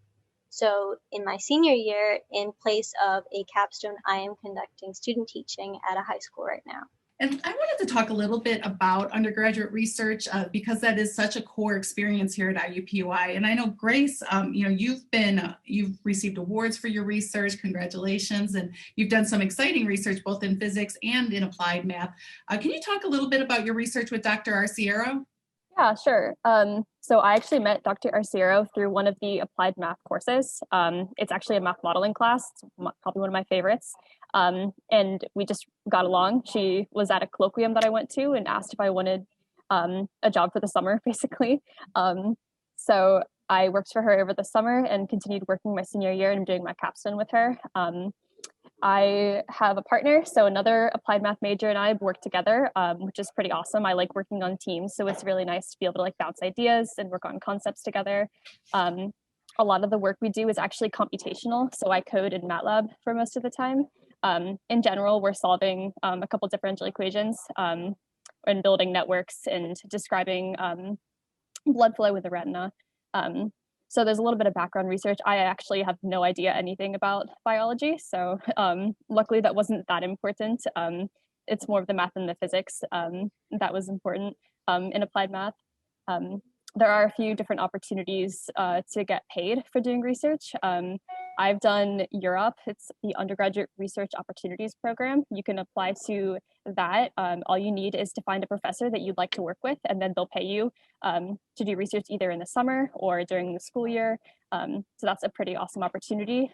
So in my senior year, in place of a capstone, I am conducting student teaching at a high school right now. And I wanted to talk a little bit about undergraduate research because that is such a core experience here at IUPUI. And I know, Grace, you've received awards for your research. Congratulations. And you've done some exciting research both in physics and in applied math. Can you talk a little bit about your research with Dr. Arciero? Yeah, sure. So I actually met Dr. Arciero through one of the applied math courses. It's actually a math modeling class. It's probably one of my favorites. And we just got along. She was at a colloquium that I went to and asked if I wanted a job for the summer, basically. So I worked for her over the summer and continued working my senior year and doing my capstone with her. I have a partner, so another applied math major and I work together, which is pretty awesome. I like working on teams, so it's really nice to be able to bounce ideas and work on concepts together. A lot of the work we do is actually computational, so I code in MATLAB for most of the time. In general, we're solving a couple differential equations and building networks and describing blood flow with the retina. So there's a little bit of background research. I actually have no idea anything about biology, so luckily that wasn't that important. It's more of the math and the physics that was important in applied math. There are a few different opportunities to get paid for doing research. I've done Europe. It's the Undergraduate Research Opportunities Program. You can apply to that. All you need is to find a professor that you'd like to work with, and then they'll pay you to do research either in the summer or during the school year. So that's a pretty awesome opportunity.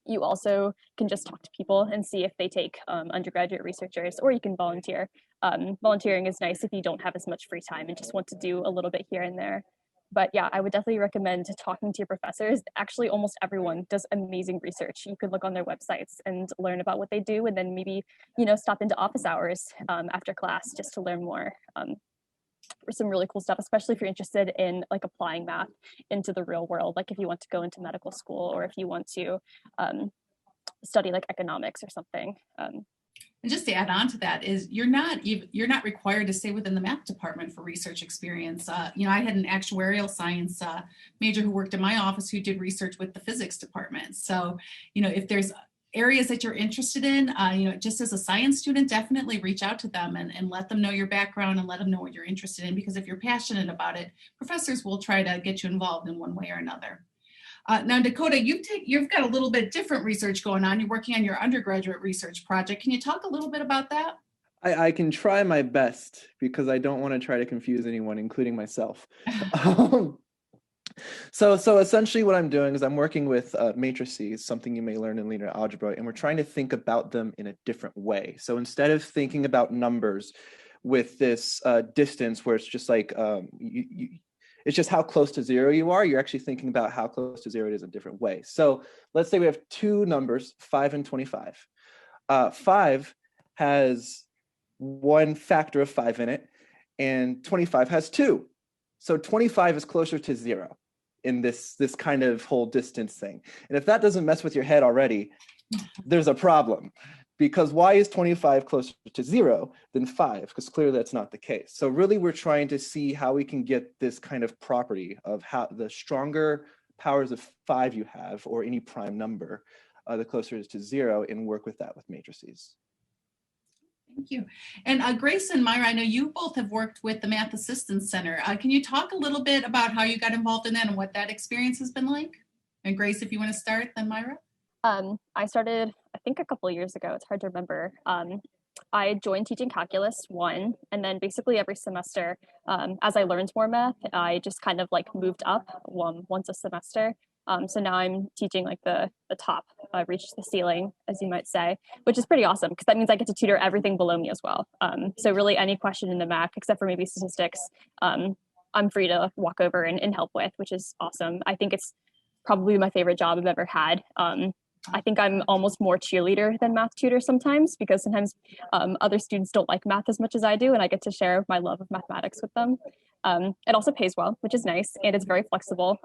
You also can just talk to people and see if they take undergraduate researchers, or you can volunteer. Volunteering is nice if you don't have as much free time and just want to do a little bit here and there. But yeah, I would definitely recommend talking to your professors. Actually, almost everyone does amazing research. You could look on their websites and learn about what they do, and then maybe, stop into office hours after class just to learn more. For some really cool stuff, especially if you're interested in like applying math into the real world, like if you want to go into medical school or if you want to study like economics or something. And just to add on to that is you're not required to stay within the math department for research experience. I had an actuarial science major who worked in my office who did research with the physics department. So, if there's areas that you're interested in, just as a science student, definitely reach out to them and let them know your background and let them know what you're interested in, because if you're passionate about it, professors will try to get you involved in one way or another. Now, Dakota, you've got a little bit different research going on. You're working on your undergraduate research project. Can you talk a little bit about that? I can try my best because I don't want to try to confuse anyone, including myself. So essentially what I'm doing is I'm working with matrices, something you may learn in linear algebra, and we're trying to think about them in a different way. So instead of thinking about numbers with this distance where it's just like, it's just how close to zero you are, you're actually thinking about how close to zero it is in a different way. So let's say we have two numbers, 5 and 25. 5 has one factor of 5 in it, and 25 has 2. So 25 is closer to 0 in this kind of whole distance thing. And if that doesn't mess with your head already, there's a problem. Because why is 25 closer to 0 than 5? Because clearly that's not the case. So really we're trying to see how we can get this kind of property of how the stronger powers of 5 you have, or any prime number, the closer it is to 0, and work with that with matrices. Thank you. And Grace and Myra, I know you both have worked with the Math Assistance Center. Can you talk a little bit about how you got involved in that and what that experience has been like? And Grace, if you want to start, then Myra. I started, I think a couple of years ago. It's hard to remember. I joined teaching Calculus 1, and then basically every semester, as I learned more math, I just kind of like moved up once a semester. So now I'm teaching like the top, reached the ceiling, as you might say, which is pretty awesome because that means I get to tutor everything below me as well. So really any question in the math, except for maybe statistics, I'm free to walk over and help with, which is awesome. I think it's probably my favorite job I've ever had. I think I'm almost more cheerleader than math tutor sometimes, because sometimes other students don't like math as much as I do, and I get to share my love of mathematics with them. It also pays well, which is nice, and it's very flexible.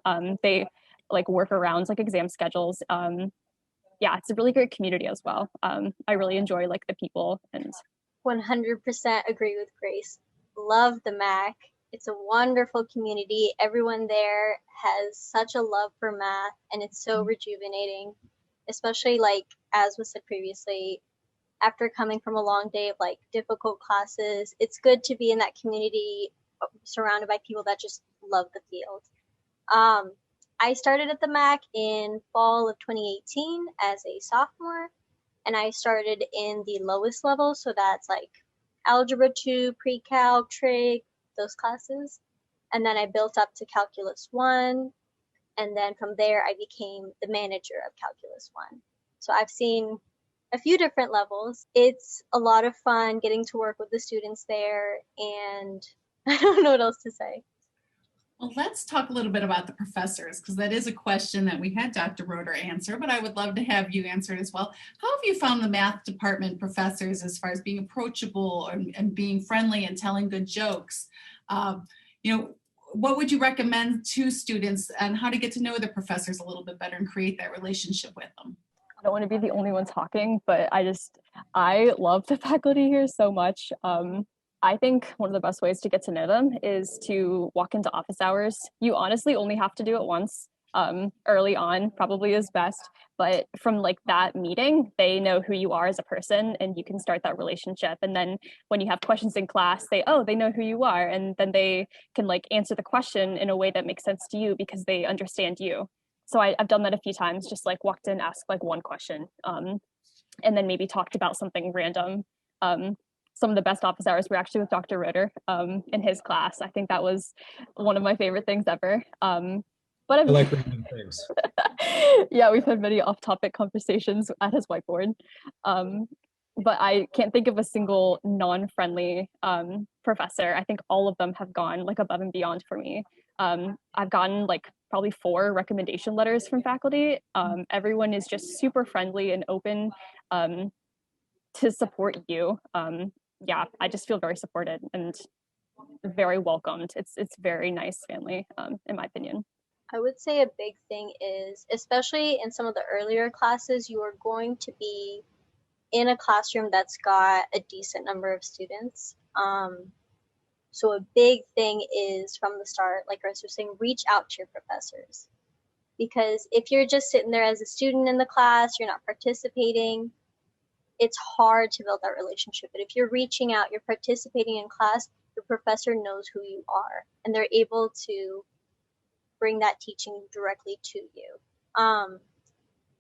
They like work around like exam schedules. Yeah, it's a really great community as well. I really enjoy like the people. And 100% agree with Grace. Love the MAC. It's a wonderful community. Everyone there has such a love for math, and it's so rejuvenating, especially like as was said previously, after coming from a long day of like difficult classes, it's good to be in that community surrounded by people that just love the field. I started at the MAC in fall of 2018 as a sophomore, and I started in the lowest level, so that's like Algebra 2, Pre-Calc, Trig, those classes. And then I built up to Calculus 1, and then from there I became the manager of Calculus 1. So I've seen a few different levels. It's a lot of fun getting to work with the students there, and I don't know what else to say. Well, let's talk a little bit about the professors, because that is a question that we had Dr. Roeder answer, but I would love to have you answer it as well. How have you found the math department professors as far as being approachable and being friendly and telling good jokes? What would you recommend to students and how to get to know the professors a little bit better and create that relationship with them? I don't want to be the only one talking, but I love the faculty here so much. I think one of the best ways to get to know them is to walk into office hours. You honestly only have to do it once. Early on probably is best, but from like that meeting, they know who you are as a person and you can start that relationship. And then when you have questions in class, they know who you are, and then they can like answer the question in a way that makes sense to you because they understand you. So I've done that a few times, just like walked in, asked like one question, and then maybe talked about something random. Some of the best office hours were actually with Dr. Ritter in his class. I think that was one of my favorite things ever. But I like random things. yeah, we've had many off-topic conversations at his whiteboard. But I can't think of a single non-friendly professor. I think all of them have gone like above and beyond for me. I've gotten like probably 4 recommendation letters from faculty. Everyone is just super friendly and open to support you. Yeah, I just feel very supported and very welcomed. It's very nice family, in my opinion. I would say a big thing is, especially in some of the earlier classes, you are going to be in a classroom that's got a decent number of students. So a big thing is from the start, like Chris was saying, reach out to your professors. Because if you're just sitting there as a student in the class, you're not participating, it's hard to build that relationship. But if you're reaching out, you're participating in class, your professor knows who you are, and they're able to bring that teaching directly to you.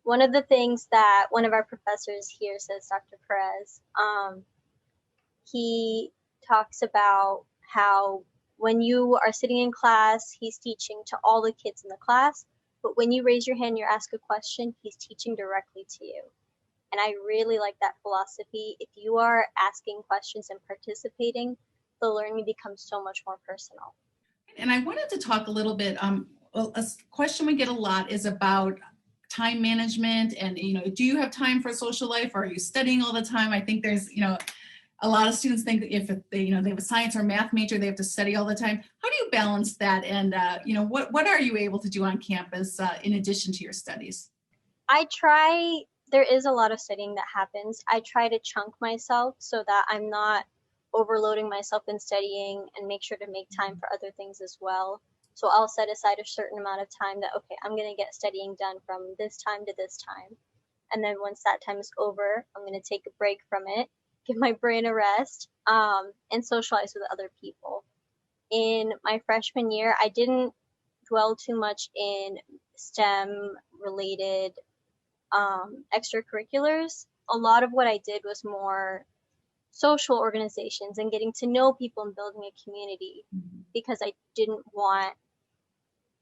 One of the things that one of our professors here says, Dr. Perez, he talks about how when you are sitting in class, he's teaching to all the kids in the class, but when you raise your hand, you ask a question, he's teaching directly to you. And I really like that philosophy. If you are asking questions and participating, the learning becomes so much more personal. And I wanted to talk a little bit, a question we get a lot is about time management and, do you have time for social life, or are you studying all the time? I think there's, a lot of students think if they have a science or math major, they have to study all the time. How do you balance that? And, what are you able to do on campus in addition to your studies? There is a lot of studying that happens. I try to chunk myself so that I'm not overloading myself in studying, and make sure to make time for other things as well. So I'll set aside a certain amount of time that, okay, I'm going to get studying done from this time to this time. And then once that time is over, I'm going to take a break from it, give my brain a rest, and socialize with other people. In my freshman year, I didn't dwell too much in STEM related extracurriculars. A lot of what I did was more social organizations and getting to know people and building a community, because I didn't want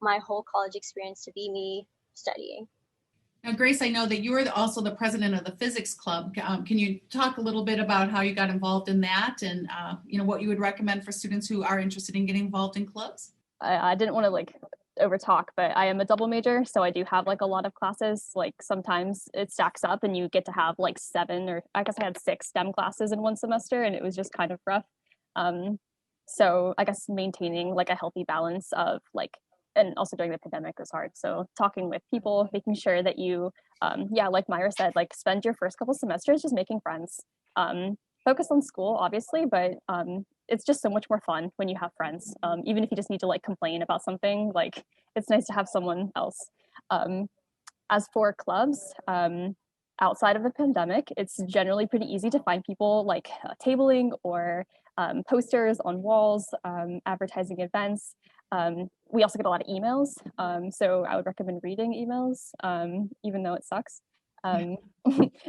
my whole college experience to be me studying. Now, Grace, I know that you are also the president of the physics club. Can you talk a little bit about how you got involved in that, and what you would recommend for students who are interested in getting involved in clubs? I didn't want to over talk, but I am a double major, so I do have a lot of classes. Sometimes it stacks up and you get to have 7, or I guess I had 6 STEM classes in one semester, and it was just kind of rough. So I guess maintaining a healthy balance of and also during the pandemic was hard. So talking with people, making sure that you, like Myra said, spend your first couple semesters just making friends. Focus on school, obviously, but it's just so much more fun when you have friends. Even if you just need to complain about something, it's nice to have someone else. As for clubs, outside of the pandemic, it's generally pretty easy to find people tabling or posters on walls, advertising events. We also get a lot of emails, so I would recommend reading emails, even though it sucks.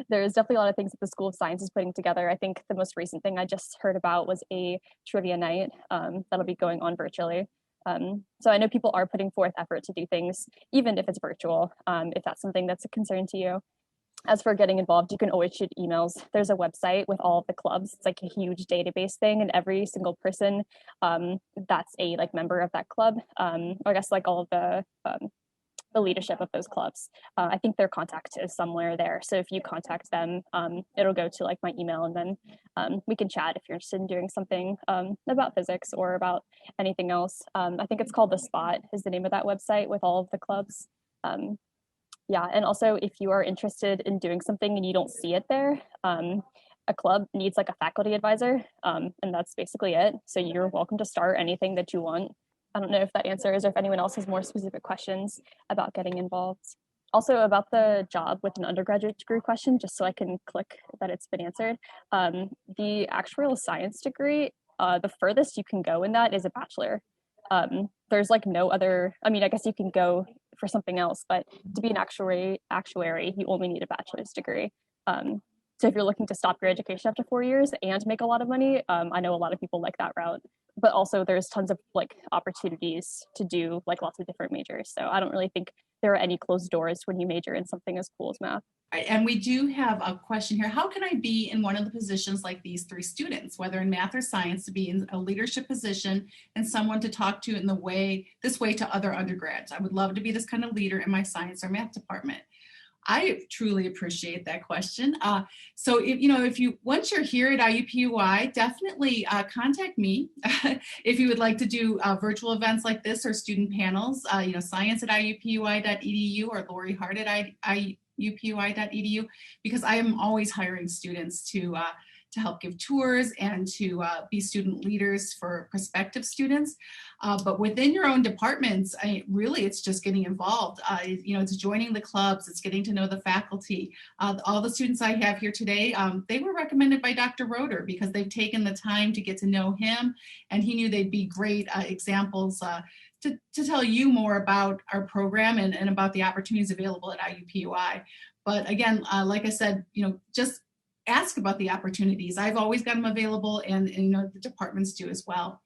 There's definitely a lot of things that the School of Science is putting together. I think the most recent thing I just heard about was a trivia night that'll be going on virtually. So I know people are putting forth effort to do things, even if it's virtual, if that's something that's a concern to you. As for getting involved, you can always shoot emails. There's a website with all of the clubs. It's a huge database thing, and every single person that's a member of that club, or I guess all of the leadership of those clubs, I think their contact is somewhere there. So if you contact them, it'll go to my email, and then we can chat if you're interested in doing something about physics or about anything else. I think it's called The Spot is the name of that website with all of the clubs. Yeah, and also if you are interested in doing something and you don't see it there, a club needs like a faculty advisor, and that's basically it. So you're welcome to start anything that you want. I don't know if that answers or if anyone else has more specific questions about getting involved. Also about the job with an undergraduate degree question, just so I can click that it's been answered. The actuarial science degree, the furthest you can go in that is a bachelor. There's like no other, I mean, I guess you can go for something else, but to be an actuary, you only need a bachelor's degree. So if you're looking to stop your education after 4 years and make a lot of money, I know a lot of people like that route. But also there's tons of like opportunities to do like lots of different majors. So I don't really think there are any closed doors when you major in something as cool as math. And we do have a question here. How can I be in one of the positions like these 3 students, whether in math or science, to be in a leadership position and someone to talk to in this way to other undergrads? I would love to be this kind of leader in my science or math department. I truly appreciate that question. So if you once you're here at IUPUI, definitely contact me if you would like to do virtual events like this or student panels. Science@iupui.edu or Lori Hart at iupui.edu, because I am always hiring students to help give tours and to be student leaders for prospective students. But within your own departments, it's just getting involved. It's joining the clubs, it's getting to know the faculty. All the students I have here today, they were recommended by Dr. Roeder because they've taken the time to get to know him, and he knew they'd be great examples to tell you more about our program and about the opportunities available at IUPUI. But again, like I said, just ask about the opportunities. I've always got them available, and the departments do as well.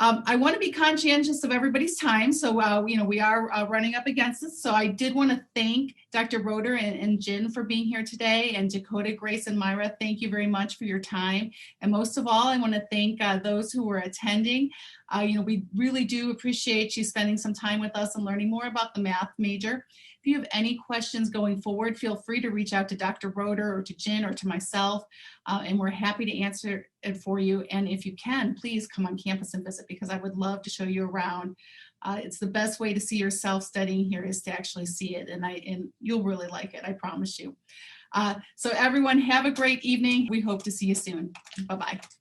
I want to be conscientious of everybody's time, so we are running up against this. So I did want to thank Dr. Roeder and Jen for being here today, and Dakota, Grace, and Myra. Thank you very much for your time. And most of all, I want to thank those who were attending. We really do appreciate you spending some time with us and learning more about the math major. If you have any questions going forward, feel free to reach out to Dr. Roeder or to Jen or to myself, and we're happy to answer it for you. And if you can, please come on campus and visit, because I would love to show you around. It's the best way to see yourself studying here is to actually see it, and you'll really like it, I promise you. So everyone, have a great evening. We hope to see you soon. Bye-bye.